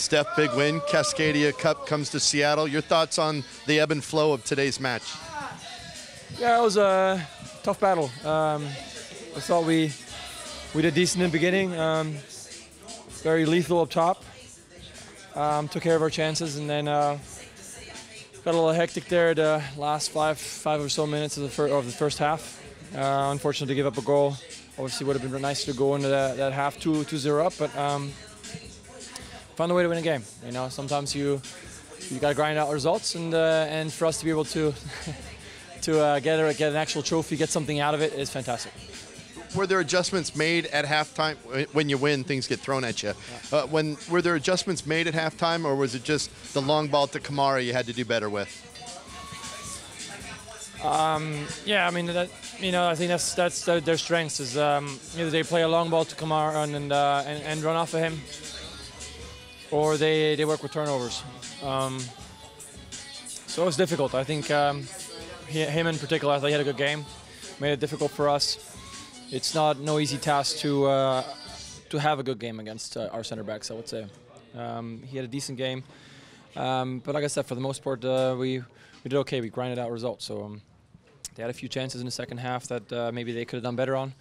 Steph, big win. Cascadia Cup comes to Seattle. Your thoughts on the ebb and flow of today's match? Yeah, it was a tough battle. I thought we did decent in the beginning. Very lethal up top. Took care of our chances, and then got a little hectic there the last five or so minutes of the first half. Unfortunately, to give up a goal. Obviously, would have been nicer to go into that half 2-0 up, but found a way to win a game. You know, sometimes you got to grind out results, and for us to be able to get an actual trophy, get something out of it, is fantastic. Were there adjustments made at halftime? When you win, things get thrown at you. Yeah. Were there adjustments made at halftime, or was it just the long ball to Kamara you had to do better with? Yeah, I mean, I think that's their strengths. Is either they play a long ball to Kamara and run off of him, or they work with turnovers. So it's difficult. I think him in particular, I thought he had a good game. Made it difficult for us. It's no easy task to have a good game against our center backs, I would say. He had a decent game, but like I said, for the most part, we did okay. We grinded out results. So they had a few chances in the second half that maybe they could have done better on,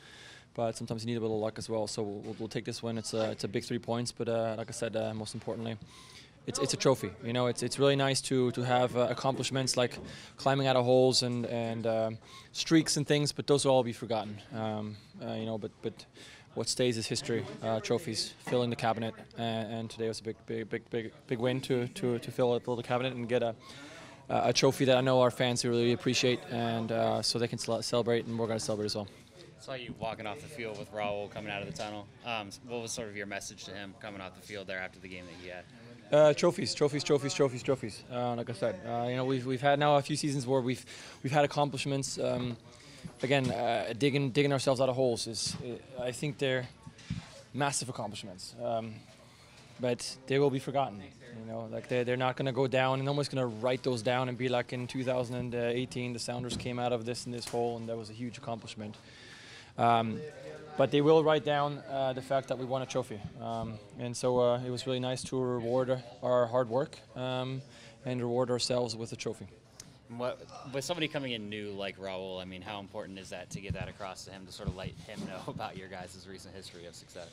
but sometimes you need a little luck as well. So we'll take this win. It's a big 3 points, but like I said, most importantly, it's a trophy. You know, it's really nice to have accomplishments like climbing out of holes and streaks and things, but those will all be forgotten. You know, but what stays is history, trophies, filling the cabinet, and today was a big win to fill the cabinet and get a trophy that I know our fans really appreciate, and so they can celebrate, and we're going to celebrate as well. I saw you walking off the field with Raul coming out of the tunnel. What was sort of your message to him coming off the field there after the game that he had? Trophies. Like I said, you know, we've had now a few seasons where we've had accomplishments. Again, digging ourselves out of holes I think they're massive accomplishments, but they will be forgotten. You know, like they're not going to go down, and no one's going to write those down and be like in 2018, the Sounders came out of this and this hole, and that was a huge accomplishment. But they will write down the fact that we won a trophy. And so it was really nice to reward our hard work and reward ourselves with a trophy. With somebody coming in new like Raul, I mean, how important is that to get that across to him, to sort of let him know about your guys' recent history of success?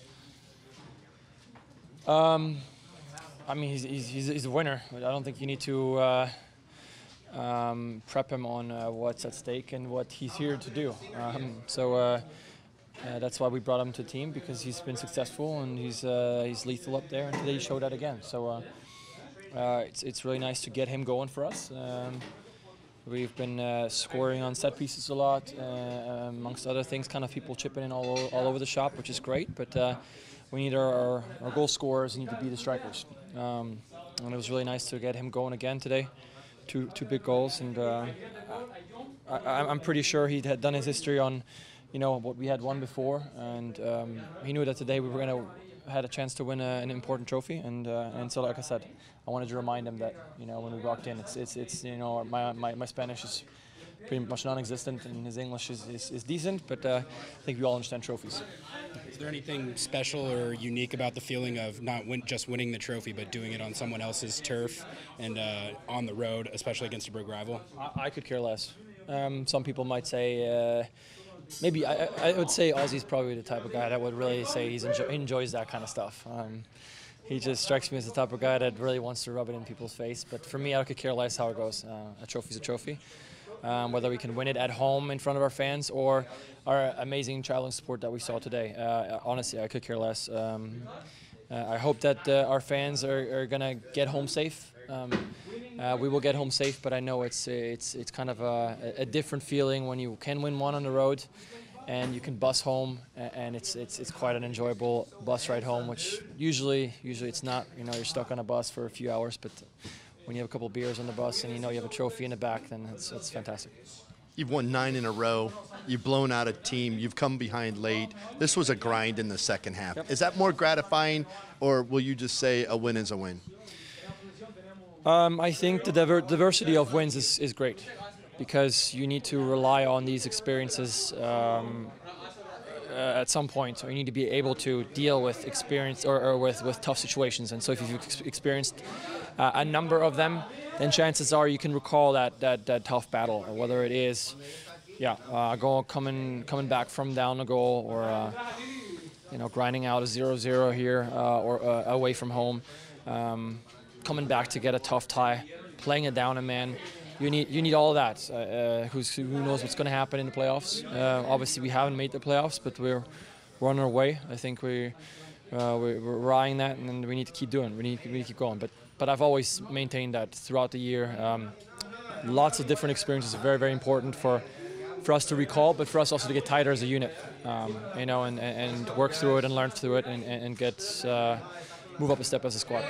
I mean, he's a winner. I don't think you need to prep him on what's at stake and what he's here to do. That's why we brought him to the team, because he's been successful and he's lethal up there, and today he showed that again. So it's really nice to get him going for us. We've been scoring on set pieces a lot, amongst other things. Kind of people chipping in all over the shop, which is great. But we need our goal scorers need to be the strikers, and it was really nice to get him going again today. Two big goals, and I'm pretty sure he had done his history on, you know, what we had won before, and he knew that today we were going to had a chance to win an important trophy, and so like I said, I wanted to remind him that, you know, when we walked in, it's you know, my Spanish is pretty much non-existent, and his English is decent, but I think we all understand trophies. Is there anything special or unique about the feeling of not just winning the trophy, but doing it on someone else's turf and on the road, especially against a big rival? I could care less. Some people might say, maybe I would say Ozzy's probably the type of guy that would really say he enjoys that kind of stuff. He just strikes me as the type of guy that really wants to rub it in people's face. But for me, I could care less how it goes. A trophy's a trophy. Whether we can win it at home in front of our fans or our amazing traveling support that we saw today. Honestly, I could care less. I hope that our fans are going to get home safe. We will get home safe, but I know it's kind of a different feeling when you can win one on the road and you can bus home, and it's quite an enjoyable bus ride home, which usually it's not. You know, you're stuck on a bus for a few hours, but when you have a couple of beers on the bus and you know you have a trophy in the back, then it's fantastic. You've won 9 in a row. You've blown out a team. You've come behind late. This was a grind in the second half. Yep. Is that more gratifying, or will you just say a win is a win? I think the diversity of wins is great, because you need to rely on these experiences at some point, or you need to be able to deal with experience or with tough situations. And so if you've experienced a number of them, then chances are you can recall that tough battle, or whether it is, a goal coming back from down a goal, or grinding out a 0-0 here, or away from home, coming back to get a tough tie, playing it down a man. You need all of that. Who knows what's going to happen in the playoffs? Obviously, we haven't made the playoffs, but we're on our way. I think we're riding that, and we need to keep doing. We need to keep going. But I've always maintained that throughout the year. Lots of different experiences are very, very important for us to recall, but for us also to get tighter as a unit. And work through it and learn through it, and get move up a step as a squad.